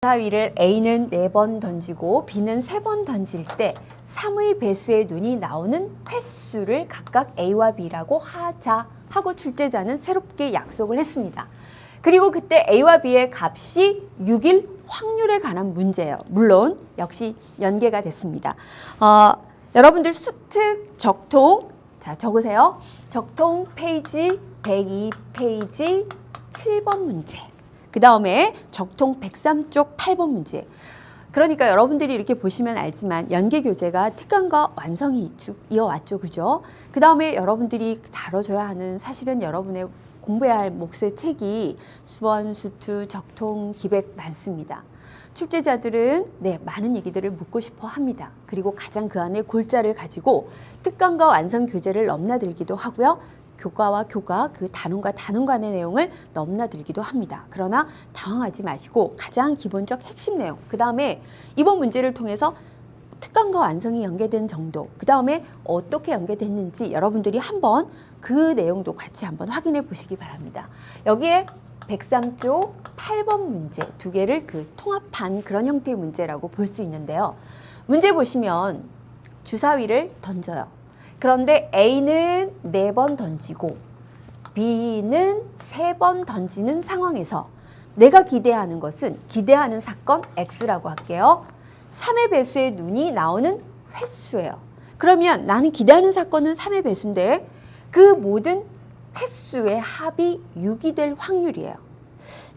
주사위를 A는 4번 던지고 B는 3번 던질 때 3의 배수의 눈이 나오는 횟수를 각각 A와 B라고 하자 하고 출제자는 새롭게 약속을 했습니다. 그리고 그때 A와 B의 값이 6일 확률에 관한 문제예요. 물론 역시 연계가 됐습니다. 여러분들 수특 적통 자 적으세요. 적통 페이지 102페이지 7번 문제. 그 다음에 적통 103쪽 8번 문제. 그러니까 여러분들이 이렇게 보시면 알지만 연계교재가 특강과 완성이 이어왔죠. 그죠? 그 다음에 여러분들이 다뤄줘야 하는 사실은 여러분의 공부해야 할 몫의 책이 수원, 수투, 적통, 기백 많습니다. 출제자들은 많은 얘기들을 묻고 싶어 합니다. 그리고 가장 그 안에 골자를 가지고 특강과 완성 교재를 넘나들기도 하고요. 교과와 교과, 그 단원과 단원 간의 내용을 넘나들기도 합니다. 그러나 당황하지 마시고 가장 기본적 핵심 내용, 그 다음에 이번 문제를 통해서 특강과 완성이 연계된 정도, 그 다음에 어떻게 연계됐는지 여러분들이 한번 그 내용도 같이 한번 확인해 보시기 바랍니다. 여기에 103쪽 8번 문제 두 개를 그 통합한 그런 형태의 문제라고 볼 수 있는데요. 문제 보시면 주사위를 던져요. 그런데 A는 4번 던지고 B는 3번 던지는 상황에서 내가 기대하는 것은 기대하는 사건 X라고 할게요. 3의 배수의 눈이 나오는 횟수예요. 그러면 나는 기대하는 사건은 3의 배수인데 그 모든 횟수의 합이 6이 될 확률이에요.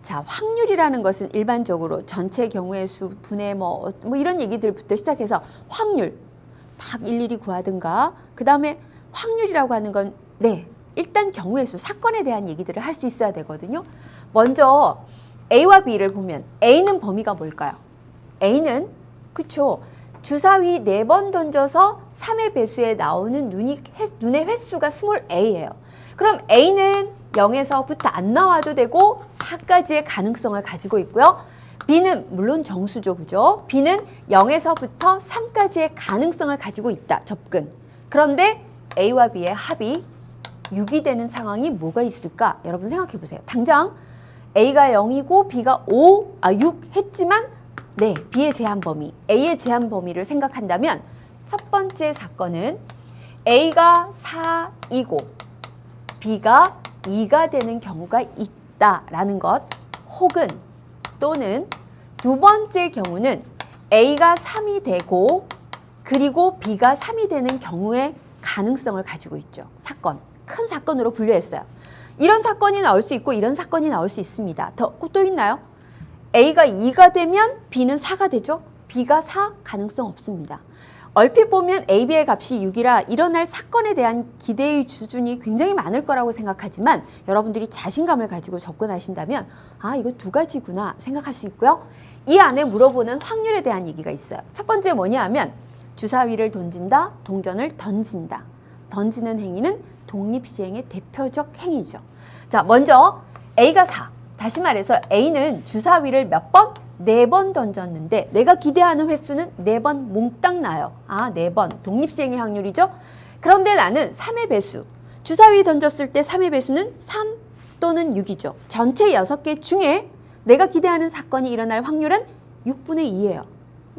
자, 확률이라는 것은 일반적으로 전체 경우의 수, 분의 뭐 이런 얘기들부터 시작해서 확률 딱 일일이 구하든가 그 다음에 확률이라고 하는 건 일단 경우의 수, 사건에 대한 얘기들을 할 수 있어야 되거든요. 먼저 A와 B를 보면 A는 범위가 뭘까요? A는 그쵸 주사위 4번 던져서 3의 배수에 나오는 눈의 횟수가 스몰 a예요. 그럼 A는 0에서부터 안 나와도 되고 4까지의 가능성을 가지고 있고요. B는 물론 정수죠. 그죠? B는 0에서부터 3까지의 가능성을 가지고 있다. 접근. 그런데 A와 B의 합이 6이 되는 상황이 뭐가 있을까? 여러분 생각해 보세요. 당장 A가 0이고 B가 6 했지만 B의 제한 범위, A의 제한 범위를 생각한다면 첫 번째 사건은 A가 4이고 B가 2가 되는 경우가 있다라는 것, 혹은 또는 두 번째 경우는 A가 3이 되고 그리고 B가 3이 되는 경우의 가능성을 가지고 있죠. 사건, 큰 사건으로 분류했어요. 이런 사건이 나올 수 있고 이런 사건이 나올 수 있습니다. 또 있나요? A가 2가 되면 B는 4가 되죠. B가 4 가능성 없습니다. 얼핏 보면 A, B의 값이 6이라 일어날 사건에 대한 기대의 수준이 굉장히 많을 거라고 생각하지만 여러분들이 자신감을 가지고 접근하신다면 이거 두 가지구나 생각할 수 있고요. 이 안에 물어보는 확률에 대한 얘기가 있어요. 첫 번째 뭐냐 하면 주사위를 던진다, 동전을 던진다. 던지는 행위는 독립시행의 대표적 행위죠. 자, 먼저 A가 4. 다시 말해서 A는 주사위를 몇 번? 4번 던졌는데 내가 기대하는 횟수는 4번 몽땅 나요. 4번. 독립시행의 확률이죠. 그런데 나는 3의 배수. 주사위 던졌을 때 3의 배수는 3 또는 6이죠. 전체 6개 중에 내가 기대하는 사건이 일어날 확률은 6분의 2예요.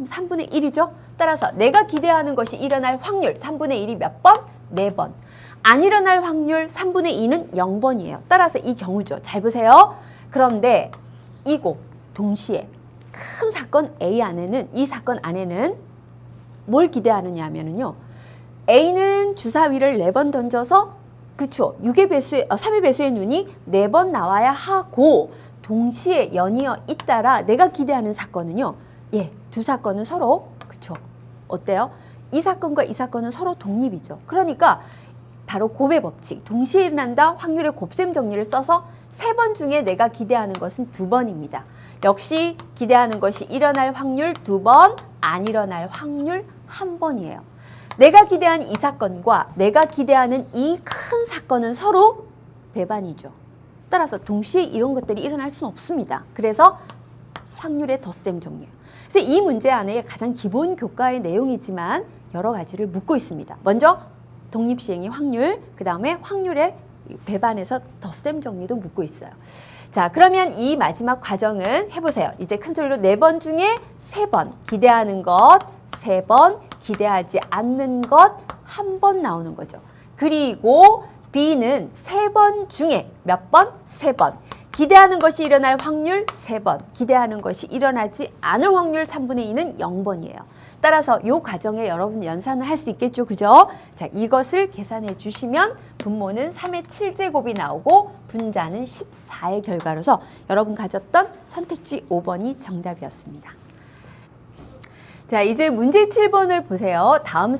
3분의 1이죠. 따라서 내가 기대하는 것이 일어날 확률 3분의 1이 몇 번? 4번. 안 일어날 확률 3분의 2는 0번이에요. 따라서 이 경우죠. 잘 보세요. 그런데 이고 동시에 큰 사건 A 안에는, 이 사건 안에는 뭘 기대하느냐 하면은요. A는 주사위를 4번 던져서 그쵸 3의 배수의 눈이 4번 나와야 하고 동시에 연이어 잇따라 내가 기대하는 사건은요. 두 사건은 서로 그쵸 어때요? 이 사건과 이 사건은 서로 독립이죠. 그러니까 바로 곱의 법칙, 동시에 일어난다 확률의 곱셈 정리를 써서 3번 중에 내가 기대하는 것은 2번입니다. 역시 기대하는 것이 일어날 확률 2번, 안 일어날 확률 1번이에요. 내가 기대한 이 사건과 내가 기대하는 이 큰 사건은 서로 배반이죠. 따라서 동시에 이런 것들이 일어날 수는 없습니다. 그래서 확률의 덧셈 정리예요. 그래서 이 문제 안에 가장 기본 교과의 내용이지만 여러 가지를 묻고 있습니다. 먼저 독립시행의 확률, 그 다음에 확률의 배반에서 덧셈 정리도 묻고 있어요. 자, 그러면 이 마지막 과정은 해보세요. 이제 큰 소리로 4번 중에 3번 기대하는 것, 3번 기대하지 않는 것, 1번 나오는 거죠. 그리고 B는 3번 중에 몇 번? 3번. 기대하는 것이 일어날 확률 3번, 기대하는 것이 일어나지 않을 확률 3분의 2는 0번이에요. 따라서 이 과정에 여러분 연산을 할 수 있겠죠, 그죠? 자, 이것을 계산해 주시면 분모는 3의 7제곱이 나오고 분자는 14의 결과로서 여러분 가졌던 선택지 5번이 정답이었습니다. 자, 이제 문제 7번을 보세요. 다음